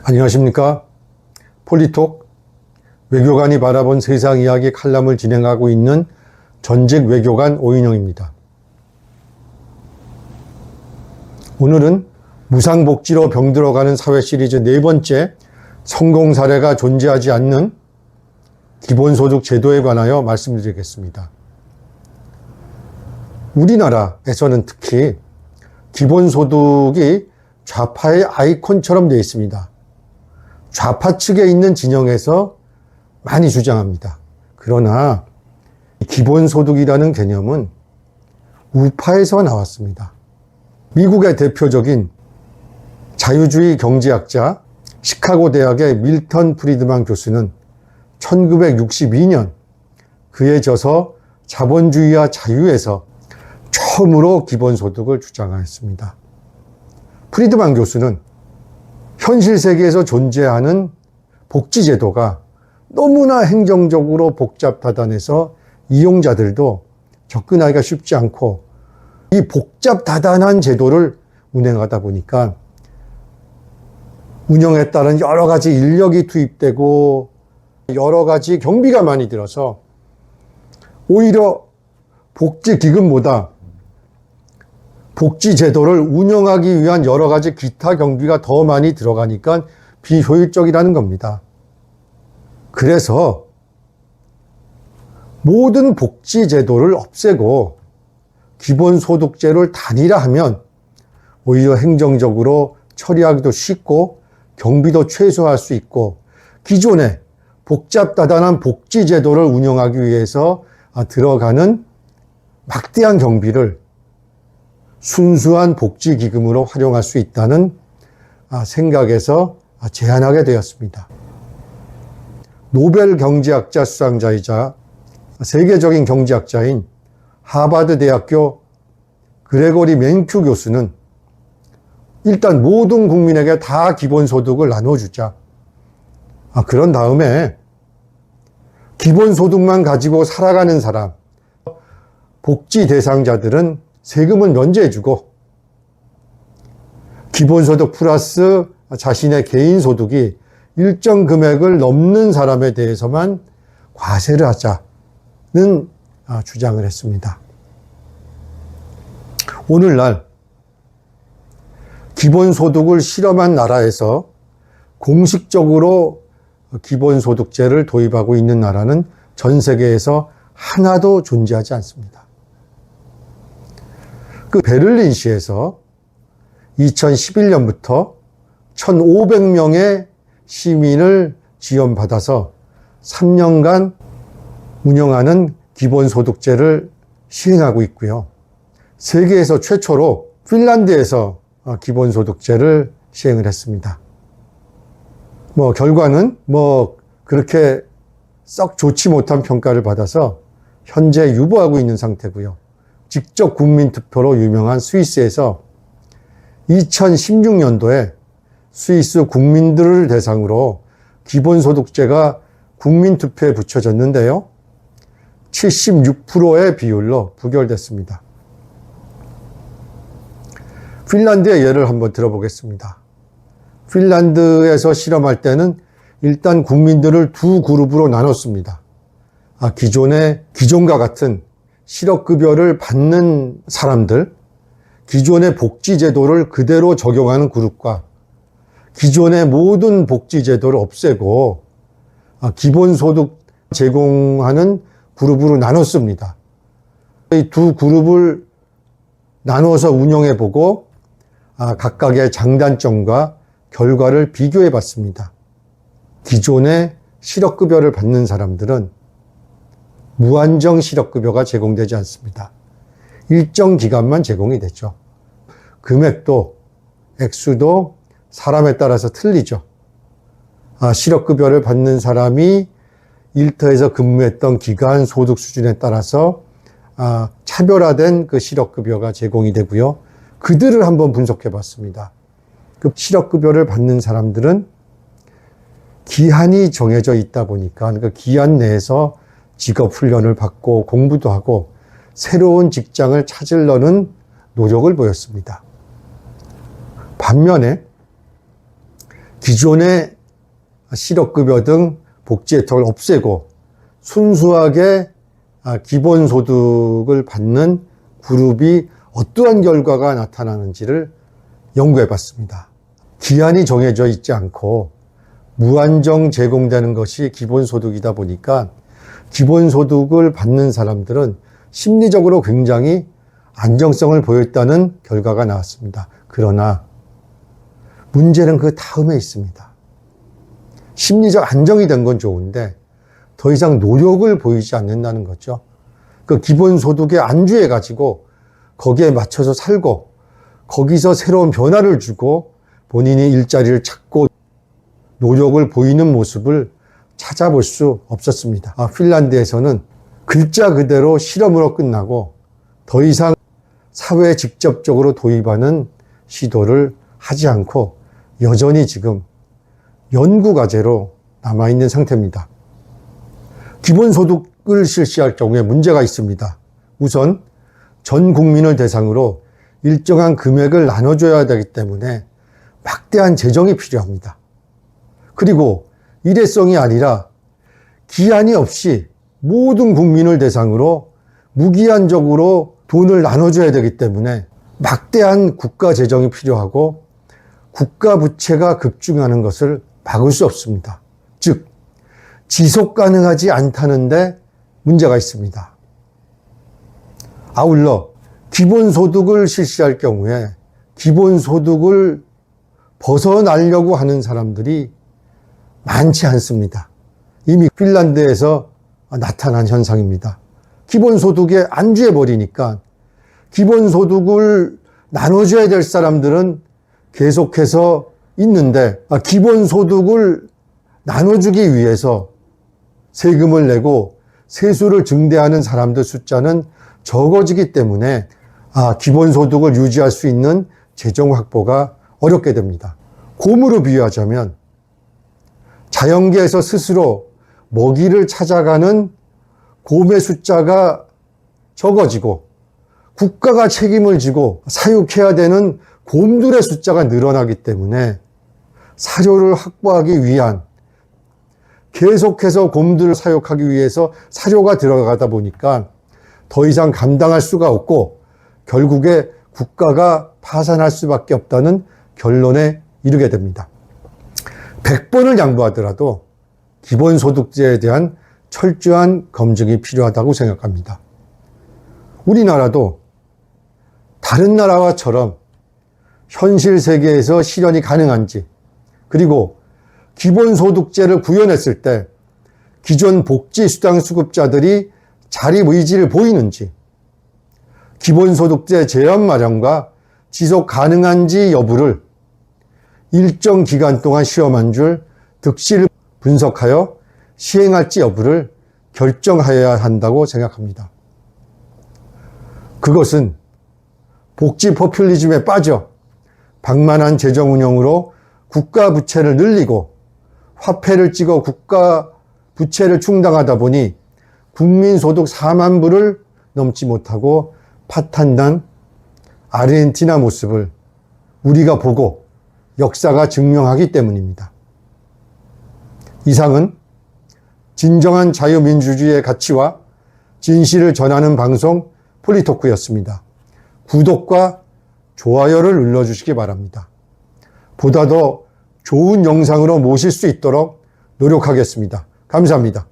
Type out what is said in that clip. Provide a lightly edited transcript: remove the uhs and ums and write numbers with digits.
안녕하십니까. 폴리톡 외교관이 바라본 세상 이야기 칼럼을 진행하고 있는 전직 외교관 오인영입니다. 오늘은 무상복지로 병들어가는 사회 시리즈 4번째 성공 사례가 존재하지 않는 기본소득 제도에 관하여 말씀드리겠습니다. 우리나라에서는 특히 기본소득이 좌파의 아이콘처럼 되어 있습니다. 좌파 측에 있는 진영에서 많이 주장합니다. 그러나 기본소득이라는 개념은 우파에서 나왔습니다. 미국의 대표적인 자유주의 경제학자 시카고 대학의 밀턴 프리드만 교수는 1962년 그의 저서 자본주의와 자유에서 처음으로 기본소득을 주장하였습니다. 프리드만 교수는 현실 세계에서 존재하는 복지제도가 너무나 행정적으로 복잡다단해서 이용자들도 접근하기가 쉽지 않고 이 복잡다단한 제도를 운행하다 보니까 운영에 따른 여러 가지 인력이 투입되고 여러 가지 경비가 많이 들어서 오히려 복지기금보다 복지제도를 운영하기 위한 여러 가지 기타 경비가 더 많이 들어가니까 비효율적이라는 겁니다. 그래서 모든 복지제도를 없애고 기본소득제를 단일화하면 오히려 행정적으로 처리하기도 쉽고 경비도 최소화할 수 있고 기존의 복잡다단한 복지제도를 운영하기 위해서 들어가는 막대한 경비를 순수한 복지기금으로 활용할 수 있다는 생각에서 제안하게 되었습니다. 노벨 경제학자 수상자이자 세계적인 경제학자인 하버드 대학교 그레고리 맨큐 교수는 일단 모든 국민에게 다 기본소득을 나눠주자. 그런 다음에 기본소득만 가지고 살아가는 사람, 복지 대상자들은 세금은 면제해주고 기본소득 플러스 자신의 개인소득이 일정 금액을 넘는 사람에 대해서만 과세를 하자는 주장을 했습니다. 오늘날 기본소득을 실험한 나라에서 공식적으로 기본소득제를 도입하고 있는 나라는 전 세계에서 하나도 존재하지 않습니다. 그 베를린시에서 2011년부터 1,500명의 시민을 지원받아서 3년간 운영하는 기본소득제를 시행하고 있고요. 세계에서 최초로 핀란드에서 기본소득제를 시행을 했습니다. 결과는 그렇게 썩 좋지 못한 평가를 받아서 현재 유보하고 있는 상태고요. 직접 국민투표로 유명한 스위스에서 2016년도에 스위스 국민들을 대상으로 기본소득제가 국민투표에 붙여졌는데요. 76%의 비율로 부결됐습니다. 핀란드의 예를 한번 들어보겠습니다. 핀란드에서 실험할 때는 일단 국민들을 두 그룹으로 나눴습니다. 기존과 같은 실업급여를 받는 사람들, 기존의 복지제도를 그대로 적용하는 그룹과 기존의 모든 복지제도를 없애고 기본소득 제공하는 그룹으로 나눴습니다. 이 두 그룹을 나눠서 운영해보고 각각의 장단점과 결과를 비교해 봤습니다. 기존의 실업급여를 받는 사람들은 무한정 실업급여가 제공되지 않습니다. 일정 기간만 제공이 되죠. 금액도 액수도 사람에 따라서 틀리죠. 실업급여를 받는 사람이 일터에서 근무했던 기간, 소득 수준에 따라서 차별화된 그 실업급여가 제공이 되고요. 그들을 한번 분석해 봤습니다. 그 실업급여를 받는 사람들은 기한이 정해져 있다 보니까 그 기한 내에서 직업훈련을 받고 공부도 하고 새로운 직장을 찾으려는 노력을 보였습니다. 반면에 기존의 실업급여 등 복지 혜택을 없애고 순수하게 기본소득을 받는 그룹이 어떠한 결과가 나타나는지를 연구해 봤습니다. 기한이 정해져 있지 않고 무한정 제공되는 것이 기본소득이다 보니까 기본소득을 받는 사람들은 심리적으로 굉장히 안정성을 보였다는 결과가 나왔습니다. 그러나 문제는 그 다음에 있습니다. 심리적 안정이 된 건 좋은데 더 이상 노력을 보이지 않는다는 거죠. 그 기본소득에 안주해 가지고 거기에 맞춰서 살고 거기서 새로운 변화를 주고 본인이 일자리를 찾고 노력을 보이는 모습을 찾아볼 수 없었습니다. 핀란드에서는 글자 그대로 실험으로 끝나고 더 이상 사회에 직접적으로 도입하는 시도를 하지 않고 여전히 지금 연구과제로 남아있는 상태입니다. 기본소득을 실시할 경우에 문제가 있습니다. 우선 전 국민을 대상으로 일정한 금액을 나눠줘야 되기 때문에 막대한 재정이 필요합니다. 그리고 일회성이 아니라 기한이 없이 모든 국민을 대상으로 무기한적으로 돈을 나눠줘야 되기 때문에 막대한 국가 재정이 필요하고 국가 부채가 급증하는 것을 막을 수 없습니다. 즉, 지속 가능하지 않다는데 문제가 있습니다. 아울러 기본소득을 실시할 경우에 기본소득을 벗어나려고 하는 사람들이 많지 않습니다. 이미 핀란드에서 나타난 현상입니다. 기본소득에 안주해버리니까 기본소득을 나눠줘야 될 사람들은 계속해서 있는데 기본소득을 나눠주기 위해서 세금을 내고 세수를 증대하는 사람들 숫자는 적어지기 때문에 기본소득을 유지할 수 있는 재정 확보가 어렵게 됩니다. 곰으로 비유하자면 자연계에서 스스로 먹이를 찾아가는 곰의 숫자가 적어지고 국가가 책임을 지고 사육해야 되는 곰들의 숫자가 늘어나기 때문에 사료를 확보하기 위한 계속해서 곰들을 사육하기 위해서 사료가 들어가다 보니까 더 이상 감당할 수가 없고 결국에 국가가 파산할 수밖에 없다는 결론에 이르게 됩니다. 100번을 양보하더라도 기본소득제에 대한 철저한 검증이 필요하다고 생각합니다. 우리나라도 다른 나라와처럼 현실 세계에서 실현이 가능한지, 그리고 기본소득제를 구현했을 때 기존 복지수당 수급자들이 자립 의지를 보이는지, 기본소득제 제한 마련과 지속 가능한지 여부를 일정 기간 동안 시험한 줄 득실을 분석하여 시행할지 여부를 결정하여야 한다고 생각합니다. 그것은 복지 포퓰리즘에 빠져 방만한 재정 운영으로 국가 부채를 늘리고 화폐를 찍어 국가 부채를 충당하다 보니 국민소득 4만 불을 넘지 못하고 파탄난 아르헨티나 모습을 우리가 보고 역사가 증명하기 때문입니다. 이상은 진정한 자유민주주의의 가치와 진실을 전하는 방송 폴리토크였습니다. 구독과 좋아요를 눌러주시기 바랍니다. 보다 더 좋은 영상으로 모실 수 있도록 노력하겠습니다. 감사합니다.